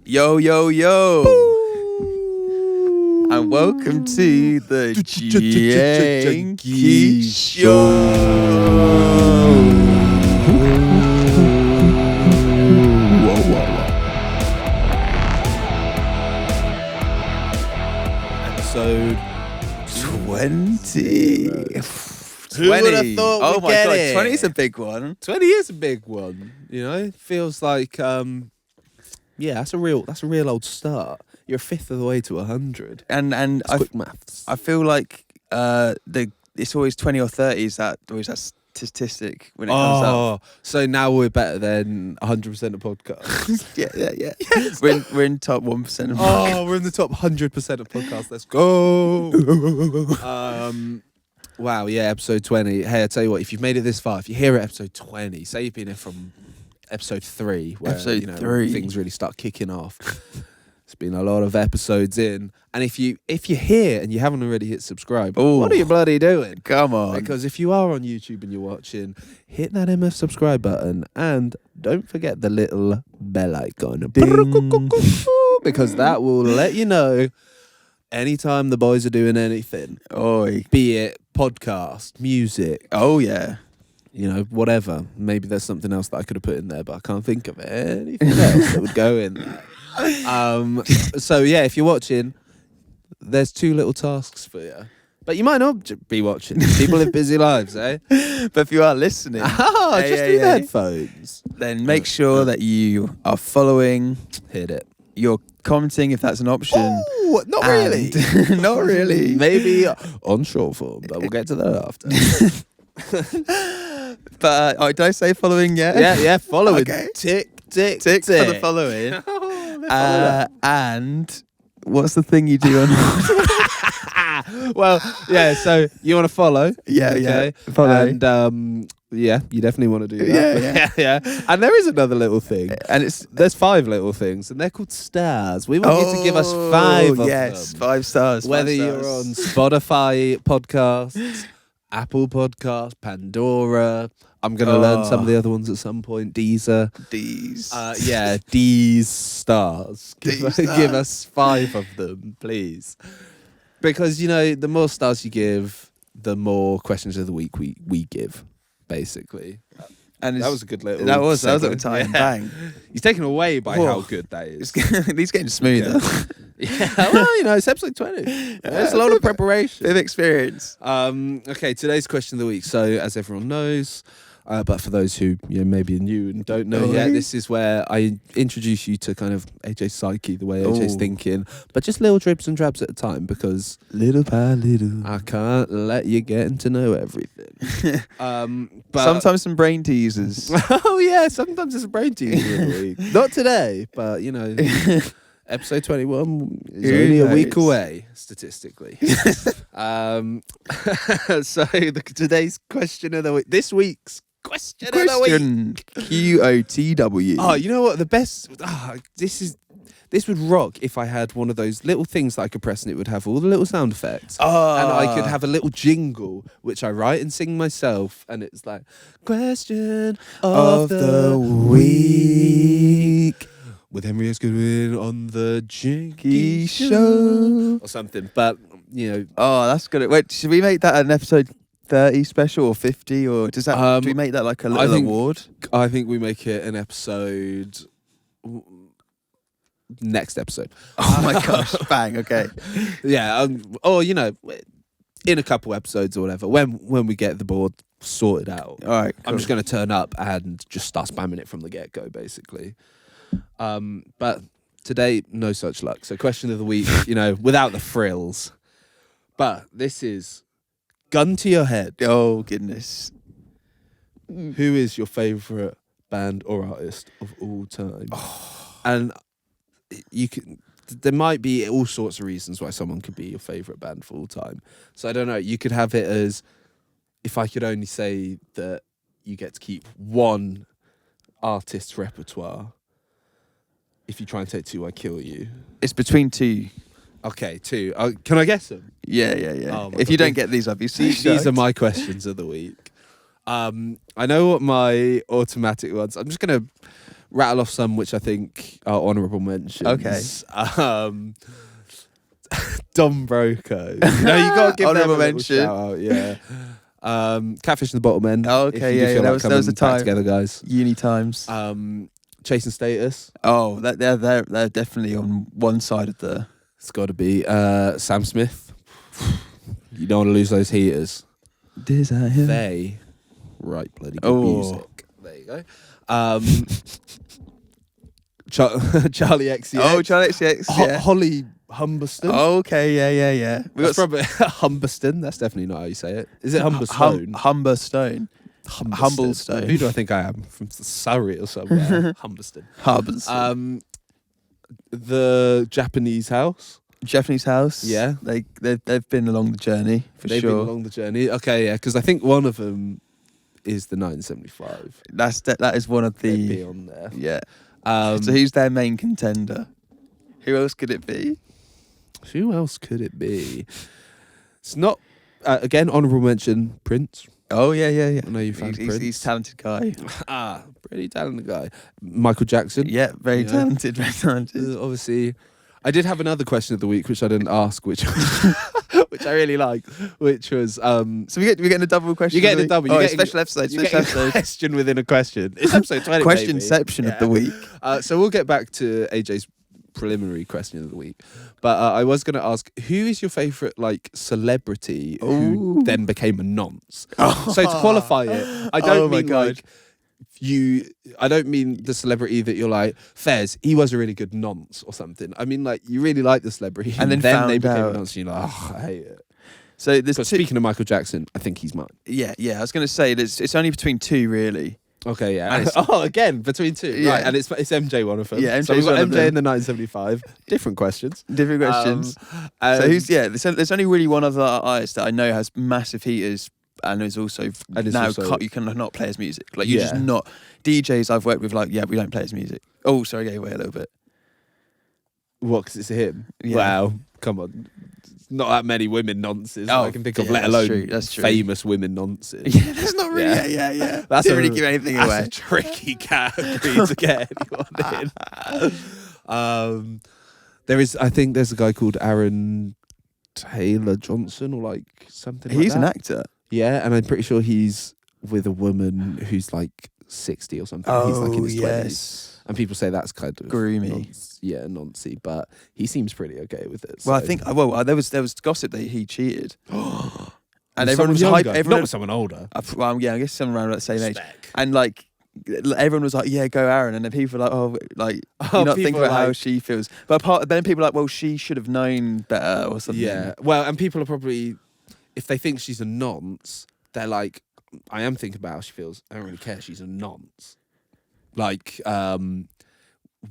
Yo, yo, yo. And welcome to the Jenkii Show. Episode 20. Who would have thought Oh we'd my get god, it? 20 is a big one. 20 is a big one. You know, feels like that's a real old start. You're a fifth of the way to 100. And Quick maths. I feel like it's always 20 or 30 is that always that statistic when it comes up. So now we're better than 100% of podcasts. Yeah. Yes. We're in top 1% of podcasts. We're in the top 100% of podcasts. Let's go. Wow, yeah, episode 20. Hey, I tell you what, if you've made it this far, if you're here at episode 20, say you've been here from episode 3, where Episode 3. things really start kicking off. It's been a lot of episodes in. And if you're here and you haven't already hit subscribe, what are you bloody doing? Come on. Because if you are on YouTube and you're watching, hit that MF subscribe button and don't forget the little bell icon. Ding. Because that will let you know anytime the boys are doing anything. Oi. Be it podcast, music, Oh, yeah. you know, whatever. Maybe there's something else that I could have put in there, but I can't think of anything else that would go in there. So yeah, if you're watching, there's 2 little tasks for you. But you might not be watching. People live busy lives, eh? But if you are listening, Just do the headphones. then make sure that you are following. Hit it. You're commenting if that's an option. Oh, not really. Not really. Maybe on short form, but we'll get to that after. But did I say following yet? yeah, follow it. Okay. Tick Tick for the following. And what's the thing you do on? Well, yeah, so you want to follow. Yeah. Follow. And you definitely want to do that. Yeah. And there is another little thing. And There's 5 little things, and they're called stars. We want you to give us 5 of them. Yes, 5 stars. Whether 5 you're stars. on Spotify podcasts, Apple Podcasts, Pandora. I'm going to learn some of the other ones at some point. Deezer. These. These stars. Give us 5 of them, please. Because, you know, the more stars you give, the more questions of the week we give, basically. And that was a good little That was a segment. time. Bang. He's taken away by Whoa. how good that is. These getting smoother. Yeah, well, you know, it's episode 20. There's a lot of preparation. Bit of experience. Okay, today's question of the week. So, as everyone knows, but for those who maybe are new and don't know yet, this is where I introduce you to kind of AJ's psyche, the way AJ's thinking, but just little drips and drabs at a time, because Little by little. I can't let you get to know everything. But Sometimes some brain teasers. oh yeah, sometimes it's a brain teaser of the week. Not today, but you know, episode 21 is Who only a week knows? away statistically. So today's question of the week, this week's question of the week. Question. QOTW. Oh, you know what? The best. This would rock if I had one of those little things that I could press and it would have all the little sound effects. And I could have a little jingle which I write and sing myself, and it's like question of the week with Henry S. Goodwin on the Jenkii Show or something. But you know, Oh, that's good. Wait, should we make that an episode 30 special or 50, or does that? Do we make that like a little award? I think we make it an episode. Next episode. Oh my gosh! Bang. Okay. Yeah. Or you know, in a couple episodes or whatever, when we get the board sorted out. All right. I'm just going to turn up and just start spamming it from the get-go, basically. But today, no such luck. So question of the week, you know, without the frills. But this is gun to your head. Oh goodness. Who is your favourite band or artist of all time? And you can. There might be all sorts of reasons why someone could be your favourite band for all time. So I don't know. You could have it as, if I could only say that you get to keep one artist's repertoire. If you try and take 2, I kill you. It's between 2. Okay, 2. Can I guess them? Yeah. Oh my If you God. don't get these, I'll be so These shocked. are my questions of the week. I know what my automatic ones. I'm just gonna rattle off some which I think are honourable mentions. Okay. Dom Broco. No, you got to give them a Honourable little mention. shout out, yeah. Catfish and the Bottlemen. Oh, if okay, you do yeah, feel that like was coming a back time. together, guys. Uni times. Chasing Status. Oh, they're definitely on one side of the. It's got to be Sam Smith. You don't want to lose those heaters. Desire. They write bloody good music. There you go. Charlie XCX. Oh, Charlie XCX. Yeah. Holly Humberston. Oh, okay, yeah. We That's probably Humberston. That's definitely not how you say it. Is it Humberstone? Humberstone. Humblestone. Who do I think I am? From Surrey or somewhere? Humberston. Humberstone. The Japanese house. Japanese house. Yeah. They've been along the journey for They've sure. been along the journey. Okay, yeah, because I think one of them is the 975. That is one of They'd be the. on there. Yeah. So who's their main contender? Who else could it be? Who else could it be? It's not. Again, honourable mention, Prince. Oh yeah. I know you found Prince. He's a talented guy. Pretty talented guy. Michael Jackson. Yeah, very talented. Obviously, I did have another question of the week which I didn't ask, which which I really like, which was So we're getting a double question. you're getting a double. Oh, You're a special episode. You're Special getting a episode. question within a question. It's episode 20. Questionception of the week. So we'll get back to AJ's preliminary question of the week, but I was going to ask, who is your favourite like celebrity who then became a nonce? So to qualify it, I don't mean like I don't mean the celebrity that you're like, Fez, he was a really good nonce or something. I mean like you really like the celebrity and then they became out. a nonce and you're like, I hate it. So there's Speaking of Michael Jackson, I think he's mine. Yeah. I was going to say it's only between two really. Okay, yeah. Again, between two. Yeah. Right, and it's MJ one of them. Yeah, so we've got MJ's one of MJ them. in the 975. Different questions. Different questions. So who's there's only really one other artist that I know has massive heaters and is also you cannot play his music. Like you're just not DJs I've worked with. Like we don't play his music. Oh, sorry, gave away a little bit. What? Because it's him. Yeah. Wow, come on. Not that many women nonces I can think of, let that's alone true, that's true. famous women nonces. Yeah, that's not really. Yeah. That's Didn't really give anything away. That's a tricky category to get anyone in. I think there's a guy called Aaron Taylor Johnson or like something. He's like that. an actor. Yeah, and I'm pretty sure he's with a woman who's like 60 or something. He's like in his 20s. And people say that's kind of groomy. Noncy, but he seems pretty okay with it. Well, I think there was gossip that he cheated. And with everyone was someone hype. younger, not with someone older. Well, yeah, I guess someone around that same age. Spec. And like everyone was like, "Yeah, go Aaron," and then people were like, you're not thinking about how she feels. But then people are like, "Well, she should have known better," or something. Yeah. Well, and people are probably, if they think she's a nonce, they're like, "I am thinking about how she feels. I don't really care. She's a nonce." Like,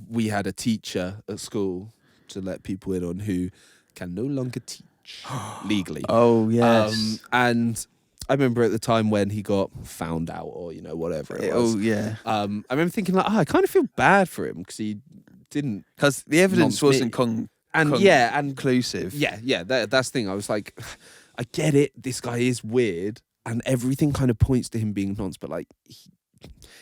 we had a teacher at school to let people in on who can no longer teach legally. Oh yes. And I remember at the time when he got found out, or whatever it was. Oh yeah. I remember thinking like, I kind of feel bad for him because he didn't. Because the evidence wasn't conclusive. conclusive. Yeah. That's the thing. I was like, I get it. This guy is weird, and everything kind of points to him being a nonce. But like,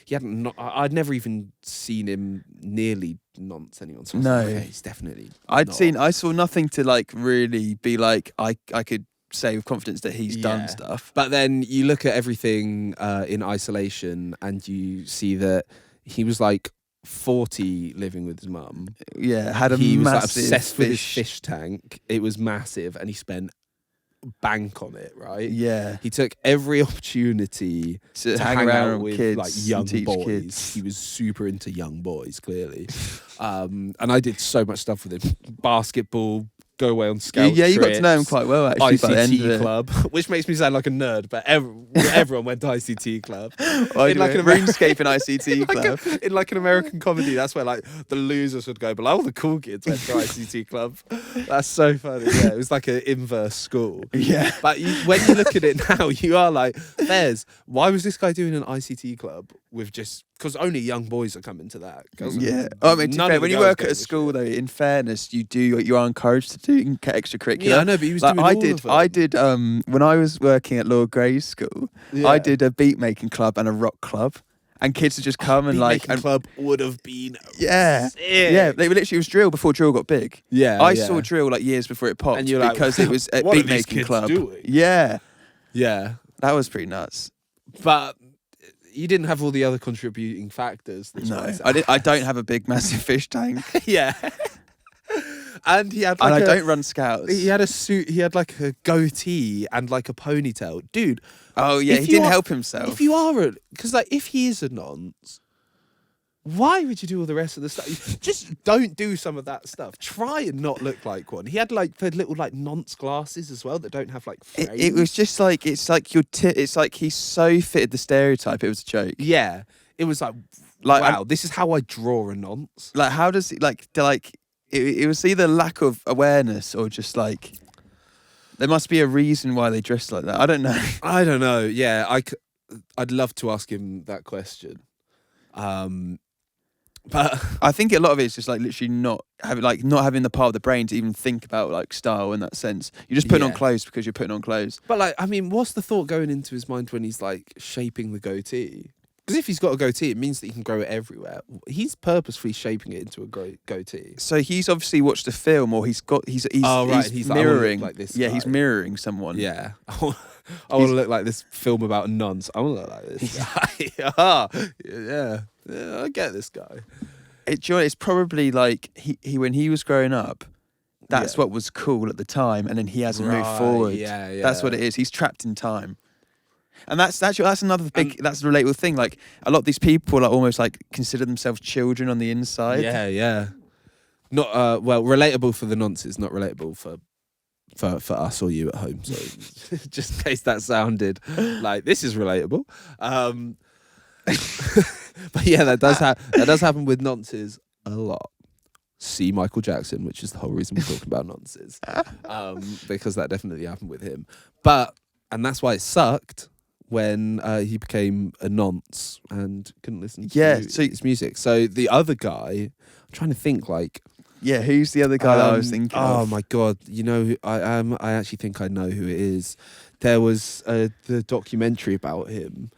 he hadn't. I'd never even seen him nearly nonce anyone. So I was like, okay, he's definitely. I saw nothing to like really be like I could say with confidence that he's done stuff. But then you look at everything in isolation, and you see that he was like 40 living with his mum. Yeah, he was like, massive obsessed with his fish tank. It was massive, and he spent bank on it, right? Yeah. He took every opportunity to hang around with kids, like young boys. Kids. He was super into young boys, clearly. And I did so much stuff with him. Basketball, go away on scout Yeah, you got trips, to know him quite well actually by the end of ICT it. club, which makes me sound like a nerd, but everyone went to ICT club. In like an RuneScape and ICT club. In like an American comedy, that's where like the losers would go, but like, all the cool kids went to ICT club. That's so funny. Yeah, it was like an inverse school. Yeah. But when you look at it now, you are like, why was this guy doing an ICT club with just, because only young boys are coming to that. Yeah. I mean, to be fair, when you work at a school, though, in fairness, you are encouraged to do extracurricular. Yeah, I know, but he was like, doing all of them. I did. When I was working at Lord Grey's school, I did a beat making club and a rock club, And kids would just come and like... And club would have been sick. Yeah, they literally, it was drill before drill got big. Yeah, I saw drill like years before it popped, and you're because like, it was a what beat are these making kids club. doing? Yeah. Yeah. That was pretty nuts. But you didn't have all the other contributing factors. No, I don't have a big, massive fish tank. Yeah. And he had and I don't run scouts. He had a suit. He had like a goatee and like a ponytail, dude. Oh yeah, he didn't help himself. If you are, because like if he is a nonce, why would you do all the rest of the stuff? Just don't do some of that stuff. Try and not look like one. He had like the little like nonce glasses as well that don't have like frames. It was just like it's like it's like he so fitted the stereotype. It was a joke. Yeah, it was like wow, this is how I draw a nonce. Like how does it was either lack of awareness or just like there must be a reason why they dress like that. I don't know. I don't know. Yeah, I'd love to ask him that question. But I think a lot of it is just like literally not having the part of the brain to even think about like style in that sense. You're just putting on clothes because you're putting on clothes. But like, I mean, what's the thought going into his mind when he's like shaping the goatee? Because if he's got a goatee, it means that he can grow it everywhere. He's purposefully shaping it into a goatee. So he's obviously watched a film, or he's he's mirroring like this. Yeah, guy. He's mirroring someone. Yeah. I want to look like this film about nuns. I want to look like this guy. yeah, I get this guy. It's probably like he when he was growing up, that's what was cool at the time, and then he hasn't moved forward. Yeah. That's what it is. He's trapped in time. And that's another big that's a relatable thing. Like a lot of these people are almost like consider themselves children on the inside. Yeah. Not relatable for the nonces, not relatable for us or you at home. So just in case that sounded like this is relatable. But yeah, that does happen with nonces a lot. See Michael Jackson, which is the whole reason we're talking about nonces. Because that definitely happened with him. And that's why it sucked when he became a nonce and couldn't listen to his music. So the other guy, I'm trying to think like... Yeah, who's the other guy that I was thinking of? Oh my God, you know, I actually think I know who it is. There was the documentary about him,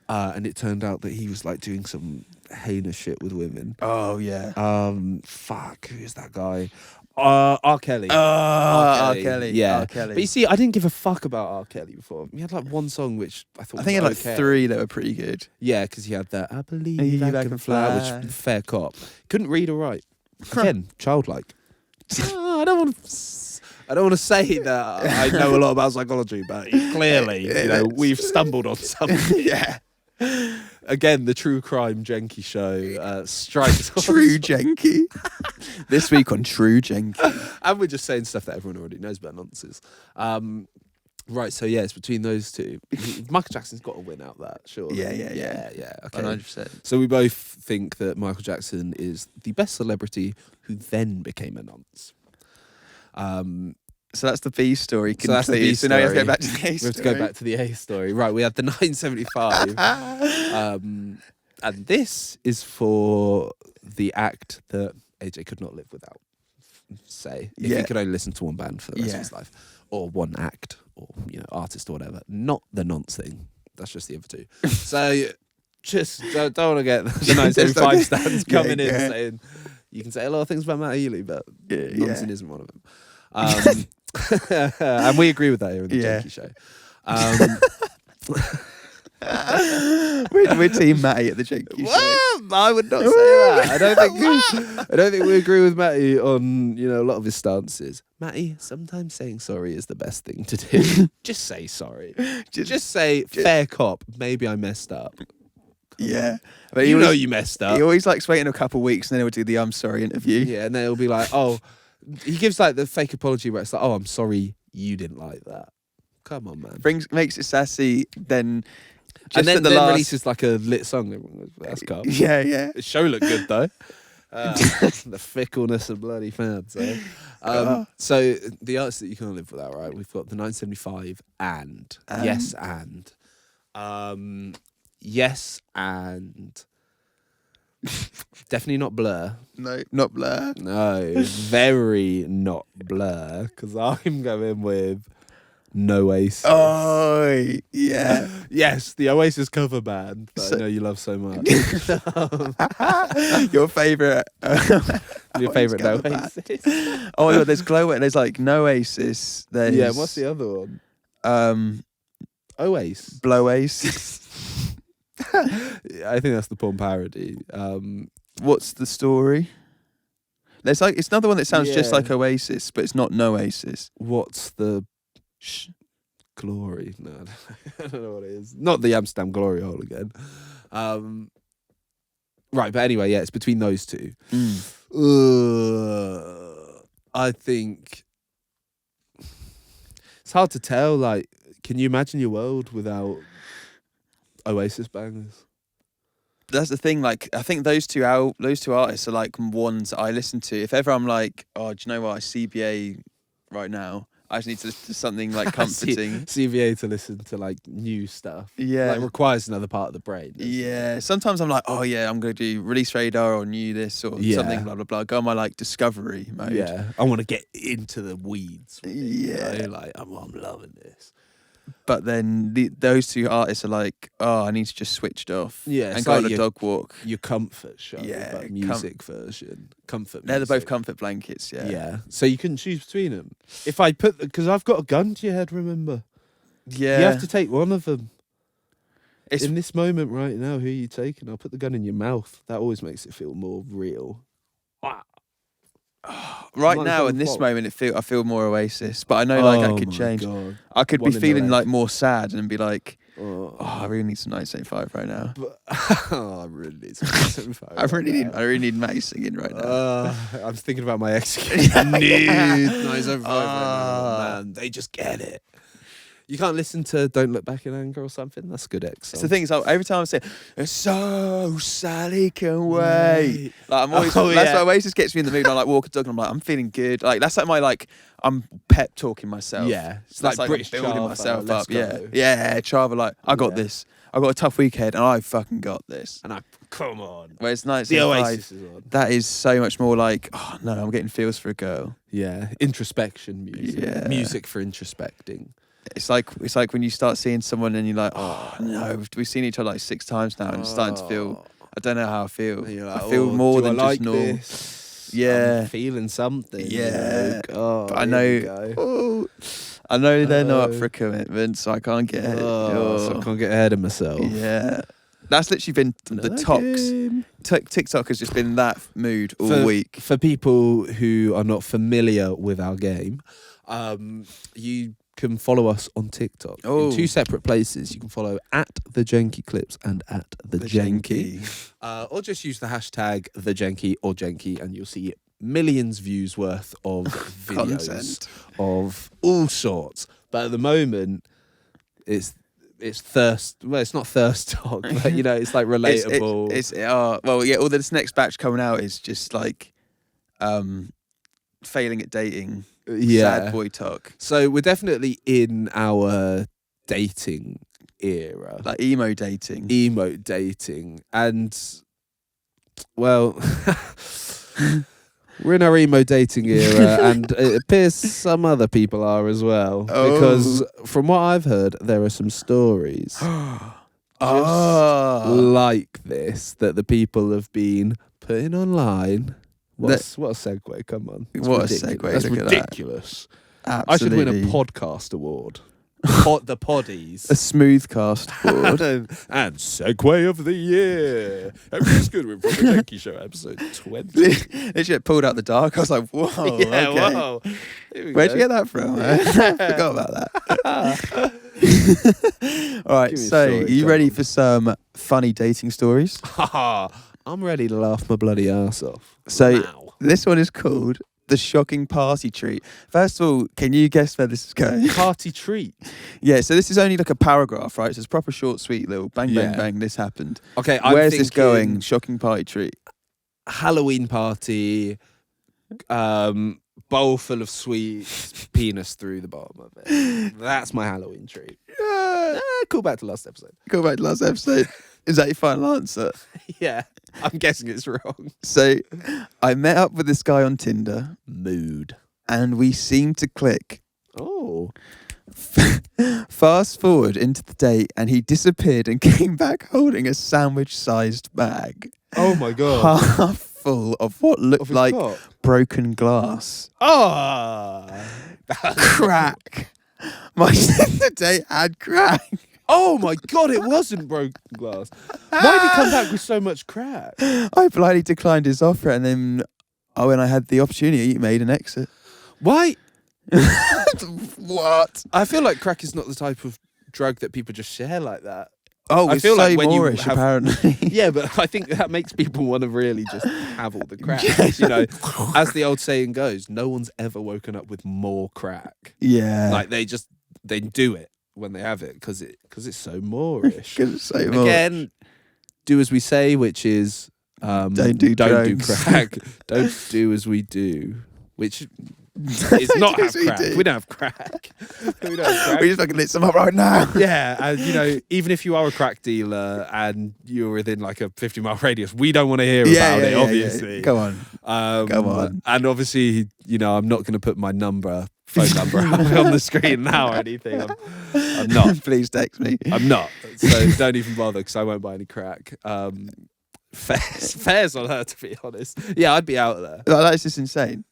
and it turned out that he was like doing some heinous shit with women. Oh yeah. Fuck, who is that guy? R. Kelly. R. Kelly. Yeah. R. Kelly. But you see, I didn't give a fuck about R. Kelly before. He had like one song which I thought he had like three that were pretty good. Yeah, because he had that I Believe I Can Fly, which fair cop. Couldn't read or write. Again, childlike. I don't want to say that I know a lot about psychology, but clearly, we've stumbled on something. Yeah. Again, the true crime Jenkii show strikes. True Jenkii. This week on True Jenkii. And we're just saying stuff that everyone already knows about nonsense. Right, so yeah, it's between those two. Michael Jackson's got to win out that, surely. Yeah. Okay. 100%. So we both think that Michael Jackson is the best celebrity who then became a nonce. So that's the B story. So that's the B story. So now we have to go back to the A story. We have to go back to the A story. Right, we have the 975. And this is for the act that AJ could not live without. Say, if he could only listen to one band for the rest of his life, or one act, or artist or whatever. Not the nonce thing. That's just the other two. So just don't want to get the 975 stands coming in saying you can say a lot of things about Matt Healy, but nonsense isn't one of them. And we agree with that here in the Jenkii show. We're team Matty at the Jenkii show. I would not say that. I don't think we agree with Matty on a lot of his stances. Matty, sometimes saying sorry is the best thing to do. Just say sorry. Just say fair cop. Maybe I messed up. Yeah, but you messed up. He always likes waiting a couple of weeks and then he'll do the I'm sorry interview. Yeah, and then it'll be like, oh, he gives like the fake apology where it's like, oh, I'm sorry you didn't like that. Come on, man. Makes it sassy, then. And then releases like a lit song. That's cool. Yeah. The show looked good though. The fickleness of bloody fans. So the artists that you can't live without, right? We've got the 975 and yes and definitely not Blur. No, not Blur. No, very not Blur. Because I'm going with Oasis. Oh, yeah. Yes, the Oasis cover band that I know you love so much. Your favourite. Your favourite Oasis. Oh my God, there's There's like Oasis. There's Yeah, what's the other one? Oasis. Blowasis. I think that's the porn parody. What's the story? There's like it's another one that sounds just like Oasis, but it's not Oasis. What's the glory? No, I don't know what it is. Not the Amsterdam Glory Hole again. Right, but anyway, yeah, it's between those two. I think it's hard to tell. Like, can you imagine your world without Oasis bangers? That's the thing. Like, I think those two artists are like ones that I listen to. If ever I'm like, oh, do you know what? I CBA right now. I just need to listen to something like comforting. CBA to listen to like new stuff. Yeah, like requires another part of the brain. Yeah. Sometimes I'm like, oh yeah, I'm gonna do Release Radar or New this or something. Blah blah blah. Go on my like discovery mode. Yeah, I want to get into the weeds. Yeah, you know? Like I'm loving this. But then those two artists are like, oh, I need to just switch it off. Yeah, and go on a dog walk. Your comfort show. Yeah, like music version. Comfort. They're music. both comfort blankets. Yeah. Yeah. So you couldn't choose between them. If I because I've got a gun to your head. Remember. Yeah. You have to take one of them. In this moment right now, who are you taking? I'll put the gun in your mouth. That always makes it feel more real. Right now, in this moment, I feel more Oasis, but I know like I could change. God. I could be feeling like more sad and be like, oh, I really need some 1975 right now. I really need some 1975. I really need Matty singing right now. I'm thinking about my ex. Need 1975 right now, man. They just get it. You can't listen to Don't Look Back in Anger or something? That's a good ex song. The thing is, every time I say, so Sally can wait. Like, I'm always, that's why Oasis gets me in the mood. I like walk a dog and I'm like, I'm feeling good. Like, that's like my, like, I'm pep talking myself. Yeah. So that's like British building Chava, myself up. Yeah, Chava, like, I got this. I got a tough weekend and I fucking got this. And come on. Whereas nights the Oasis is on. That is so much more like, oh no, I'm getting feels for a girl. Yeah. Introspection music. Yeah. Music for introspecting. It's like when you start seeing someone and you're like, oh no, we've seen each other like 6 times now, and it's starting to feel. I don't know how I feel. Like, I feel more than just normal. Yeah, I'm feeling something. Yeah, but I know. I know they're not up for a commitment, so I can't get ahead. So I can't get ahead of myself. Yeah, that's literally been the tox. TikTok has just been that mood all week. For people who are not familiar with our game, you can follow us on TikTok in 2 separate places. You can follow at the Jenkii Clips and at the Jenkii. Or just use the hashtag the Jenkii or Jenkii and you'll see millions views worth of videos content of all sorts. But at the moment, it's thirst. Well, it's not thirst talk, but you know, it's like relatable. All this next batch coming out is just like failing at dating. Sad boy talk. So we're definitely in our dating era. Like emo dating. And, well, we're in our emo dating era and it appears some other people are as well. Because from what I've heard, there are some stories like this that the people have been putting online. What a segue, come on. What a segue. That's ridiculous. Absolutely. I should win a podcast award. The Poddies. A smooth cast award. and segue of the year. Everything's good. We're from the Jenkii Show, episode 20. Literally pulled out the dark. I was like, whoa. Yeah, okay. whoa. Where'd you get that from? I forgot about that. All right, so you ready for some funny dating stories? I'm ready to laugh my bloody ass off. So this one is called The Shocking Party Treat. First of all, can you guess where this is going? Party treat? Yeah, so this is only like a paragraph, right? So it's proper short, sweet little bang, bang, bang, this happened. Okay, where's this going? Shocking party treat. Halloween party, bowl full of sweets, penis through the bottom of it. That's my Halloween treat. Call back to last episode. Is that your final answer? Yeah. I'm guessing it's wrong. So, I met up with this guy on Tinder. Mood. And we seemed to click. Oh. Fast forward into the day, and he disappeared and came back holding a sandwich-sized bag. Oh my God. Half full of what looked like broken glass. Crack. My Tinder date had crack. Oh my God, it wasn't broken glass. Why did he come back with so much crack? I politely declined his offer, and then when I had the opportunity, made an exit. Why? What? I feel like crack is not the type of drug that people just share like that. Oh, I feel like when Moorish, you have, apparently. Yeah, but I think that makes people want to really just have all the crack. You know, as the old saying goes, no one's ever woken up with more crack. Yeah. Like they do it when they have it because it's so Moorish. Again, do as we say, which is don't do crack. Don't do as we do, which is not have crack. We don't have crack. We just fucking lit some up right now. Yeah, and you know, even if you are a crack dealer and you're within like a 50-mile radius, we don't want to hear about it. Obviously, Go on. Come on. And obviously, you know, I'm not going to put my phone number on the screen now or anything. I'm not. Please text me. I'm not. So don't even bother because I won't buy any crack. Fair's on her, to be honest. Yeah, I'd be out there. That's just insane.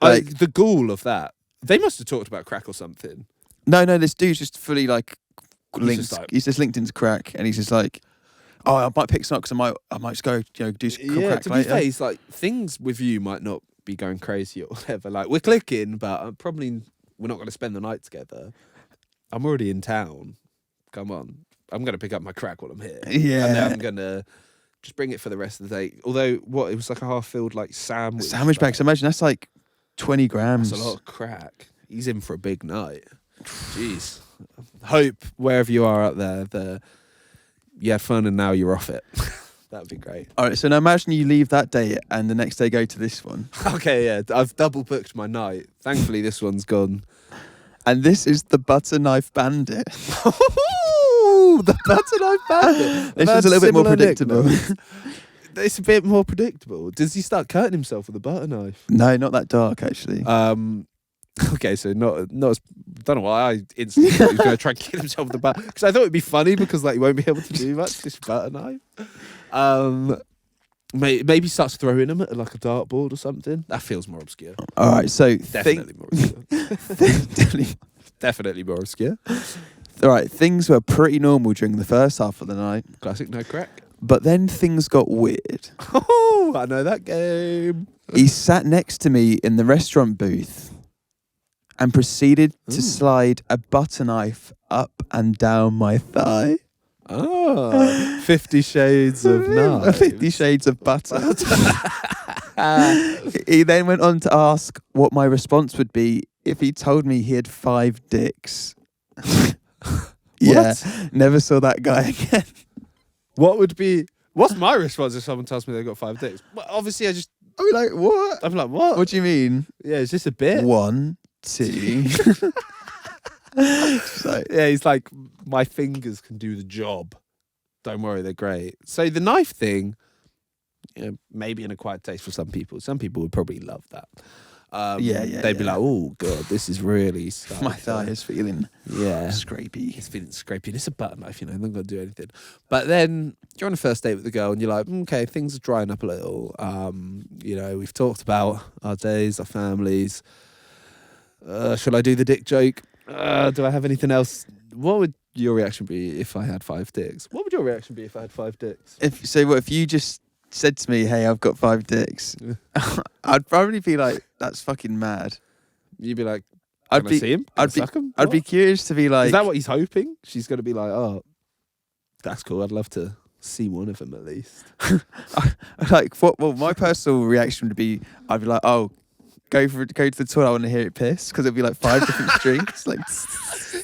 Like the ghoul of that. They must have talked about crack or something. No, this dude's just fully like linked. He's just linked into crack, and he's just like, oh, I might pick some up because I might just go, do some crack to later. Be fair, he's like, things with you might not be going crazy or whatever. Like we're clicking, but we're not going to spend the night together. I'm already in town. Come on, I'm going to pick up my crack while I'm here. Yeah, and then I'm going to just bring it for the rest of the day. Although it was like a half-filled like sandwich bag. So imagine that's like 20 grams. That's a lot of crack. He's in for a big night. Jeez. Hope wherever you are out there, you had fun and now you're off it. That would be great. All right, so now imagine you leave that day and the next day go to this one. Okay, yeah. I've double booked my night. Thankfully, this one's gone. And this is the Butter Knife Bandit. The Butter Knife Bandit. This is a little bit more predictable. It's a bit more predictable. Does he start cutting himself with a butter knife? No, not that dark, actually. Okay, so not as, don't know why I instantly thought he was going to try and kill himself with the butter, because I thought it'd be funny because like he won't be able to do much this butter knife. Maybe starts throwing them at like a dartboard or something. That feels more obscure. All right, so definitely more obscure. Definitely more obscure. All right, things were pretty normal during the first half of the night. Classic, no crack. But then things got weird. Oh, I know that game. He sat next to me in the restaurant booth and proceeded to slide a butter knife up and down my thigh. Oh, 50 Shades of Knife. 50 Shades of Butter. He then went on to ask what my response would be if he told me he had 5 dicks. Yeah, never saw that guy again. What's my response if someone tells me they've got 5 dicks? Well, obviously, I'd be like, what? I'm like, what? What do you mean? Yeah, is this a bit? 1, 2. Yeah, he's like, my fingers can do the job. Don't worry, they're great. So the knife thing, maybe an acquired taste for some people. Some people would probably love that. They'd be like, oh god, this is really my thigh is feeling scrapey. It's feeling scrapey. It's a butter knife, they're not gonna do anything. But then you're on a first date with the girl and you're like, okay, things are drying up a little. We've talked about our days, our families. Shall I do the dick joke? Do I have anything else? What would your reaction be if I had 5 dicks? What would your reaction be if I had 5 dicks? If you just said to me, hey, I've got 5 dicks, I'd probably be like, that's fucking mad. You'd be like, I'd see him? I'd be curious to be like, is that what he's hoping? She's going to be like, oh, that's cool. I'd love to see one of them at least. Well, my personal reaction would be, I'd be like, oh, go to the toilet, I want to hear it piss, because it'd be like 5 different strings. Like,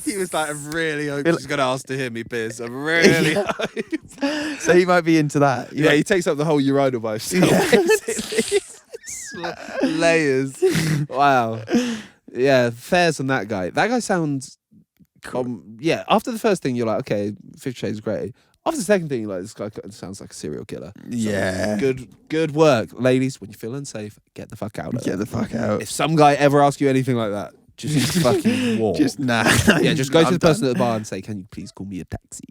he was like, I really hope she's going to ask to hear me piss. I really hope. So he might be into that. He takes up the whole urinal by himself. Layers. Wow. Yeah, fairs on that guy. That guy sounds... after the first thing, you're like, okay, 50 Shades is great. After the second thing, you're like, this guy sounds like a serial killer. Yeah. So good work. Ladies, when you feel unsafe, get the fuck out of it. Get the fuck out. If some guy ever asks you anything like that, Just fucking war. Just nah. Yeah, just go to the person at the bar and say, "Can you please call me a taxi?"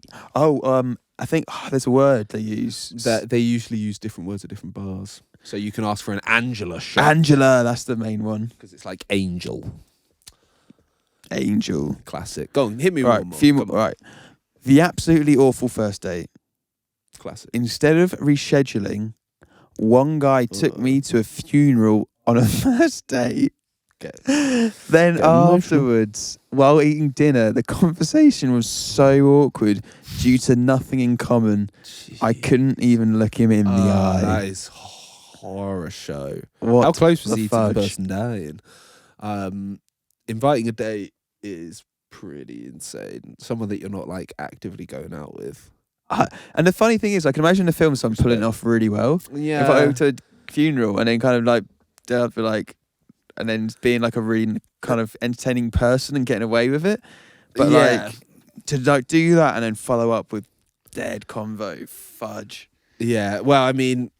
I think there's a word they use. That they usually use different words at different bars. So you can ask for an Angela shot. Angela, that's the main one. Because it's like angel. Angel. Classic. Go on, hit me Right, one more. few more. Right. The absolutely awful first date. Classic. Instead of rescheduling, one guy took me to a funeral on a first date. Then afterwards, while eating dinner, the conversation was so awkward due to nothing in common. Jeez. I couldn't even look him in the eye. That is horror show. What How close was he fudge? to the person dying? Inviting a date is pretty insane. Someone that you're not like actively going out with. And the funny thing is, I can imagine the film someone pulling it off really well. Yeah. If I go to a funeral and then kind of like, they'll be like, and then being like a really kind of entertaining person and getting away with it. But like to like do that and then follow up with dead convo, fudge. Yeah, well, I mean,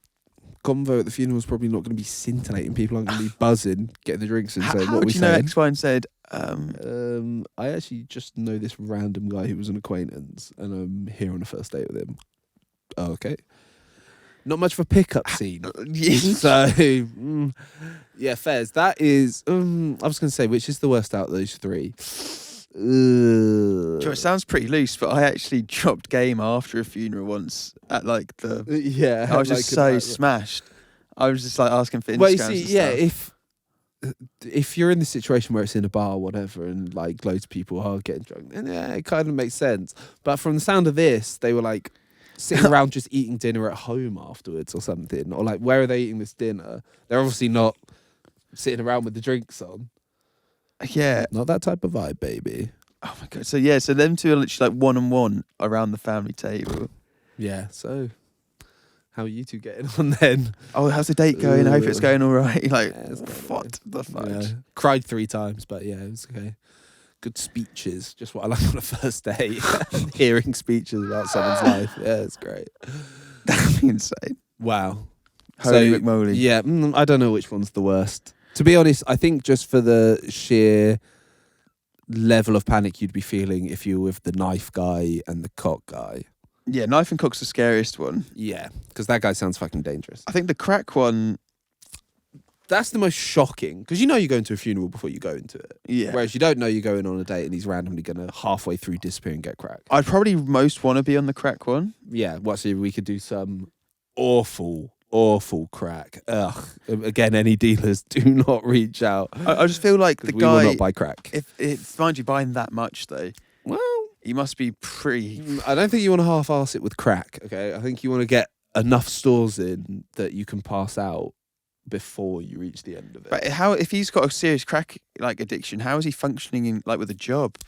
convo at the funeral is probably not going to be scintillating. People aren't going to be buzzing, getting the drinks and saying, "What we saying?" How do you know X, Y, and Z? I actually just know this random guy who was an acquaintance, and I'm here on a first date with him. Oh, okay. Not much of a pickup scene. So, yeah, Fez, that is... I was going to say, which is the worst out of those three? It sounds pretty loose, but I actually dropped game after a funeral once at like the... Yeah. I was just so smashed. I was just like asking for Instagrams. Well, you see, yeah, if you're in the situation where it's in a bar or whatever and like loads of people are getting drunk, then yeah, it kind of makes sense. But from the sound of this, they were like sitting around just eating dinner at home afterwards or something. Or like, where are they eating this dinner? They're obviously not sitting around with the drinks on. Yeah. Not that type of vibe, baby. Oh my God. So yeah, so them two are literally like one-on-one around the family table. Yeah, so... How are you two getting on then? Oh, how's the date going? I hope it's going all right. Like, what the fudge? Yeah. Cried 3 times, but yeah, it was okay. Good speeches, just what I like on a first date. Hearing speeches about someone's life. Yeah, it's great. That'd be insane. Wow. Holy McMoley. Yeah, I don't know which one's the worst. To be honest, I think just for the sheer level of panic you'd be feeling if you were with the knife guy and the cock guy. Yeah, knife and cock's the scariest one. Yeah, because that guy sounds fucking dangerous. I think the crack one... That's the most shocking, because you know you're going to a funeral before you go into it. Yeah. Whereas you don't know you're going on a date and he's randomly going to halfway through disappear and get crack. I'd probably most want to be on the crack one. Yeah, so we could do some awful crack. Ugh. Again, any dealers, do not reach out. I just feel like the guy... We will not buy crack. If mind you, buying that much, though... Well... He must be pretty... I don't think you want to half-arse it with crack, okay? I think you want to get enough stores in that you can pass out before you reach the end of it. But how, if he's got a serious crack like addiction, how is he functioning in like with a job?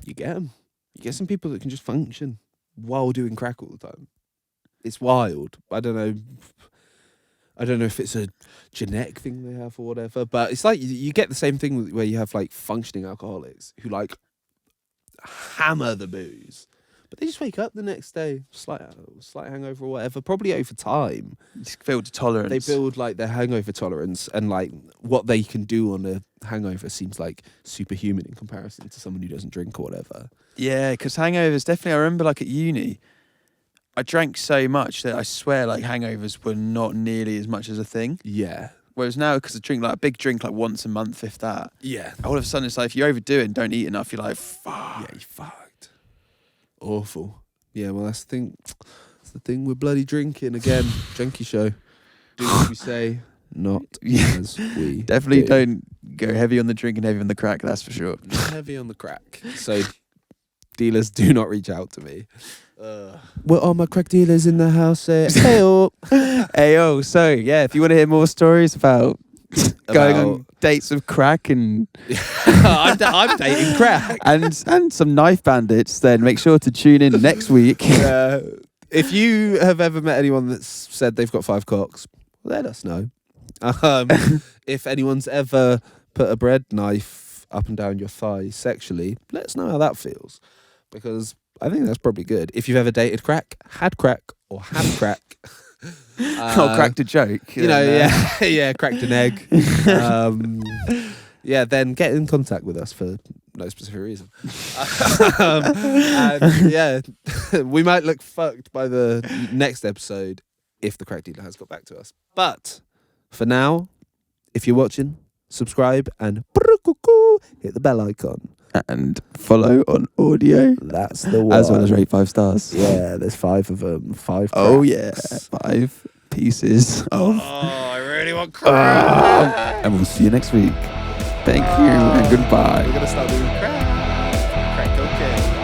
You get him. You get some people that can just function while doing crack all the time. It's wild. I don't know if it's a genetic thing they have or whatever, but it's like you get the same thing where you have like functioning alcoholics who like hammer the booze, but they just wake up the next day, slight hangover or whatever, probably over time. Just build a tolerance. They build like their hangover tolerance, and like what they can do on a hangover seems like superhuman in comparison to someone who doesn't drink or whatever. Yeah, because hangovers, definitely, I remember like at uni, I drank so much that I swear like hangovers were not nearly as much as a thing. Yeah. Whereas now, because I drink like a big drink like once a month, if that. Yeah. All of a sudden, it's like if you overdo it and don't eat enough, you're like, fuck. Yeah, you fucked. Awful. Yeah, well, that's the thing. That's the thing with bloody drinking again. Jenkii show. Do what we say, not as we definitely don't go heavy on the drink and heavy on the crack. That's for sure. Not heavy on the crack. So dealers, do not reach out to me. We're all my crack dealers in the house. Hey-o. Hey-o. So, yeah, if you want to hear more stories about going on dates with crack and... I'm dating crack. and some knife bandits, then make sure to tune in next week. If you have ever met anyone that's said they've got 5 cocks, let us know. If anyone's ever put a bread knife up and down your thigh sexually, let us know how that feels. Because... I think that's probably good. If you've ever dated crack, had crack, or had crack. Cracked a joke. You know, yeah, cracked an egg. yeah, then get in contact with us for no specific reason. And yeah, we might look fucked by the next episode if the crack dealer has got back to us. But for now, if you're watching, subscribe and hit the bell icon. And follow on audio. That's the one. As well as rate 5 stars. Yeah, there's 5 of them. 5 cracks. Oh yeah, 5 pieces of... Oh, I really want crack. And we'll see you next week. Thank you and goodbye. We're going to start doing crack. Crack cocaine.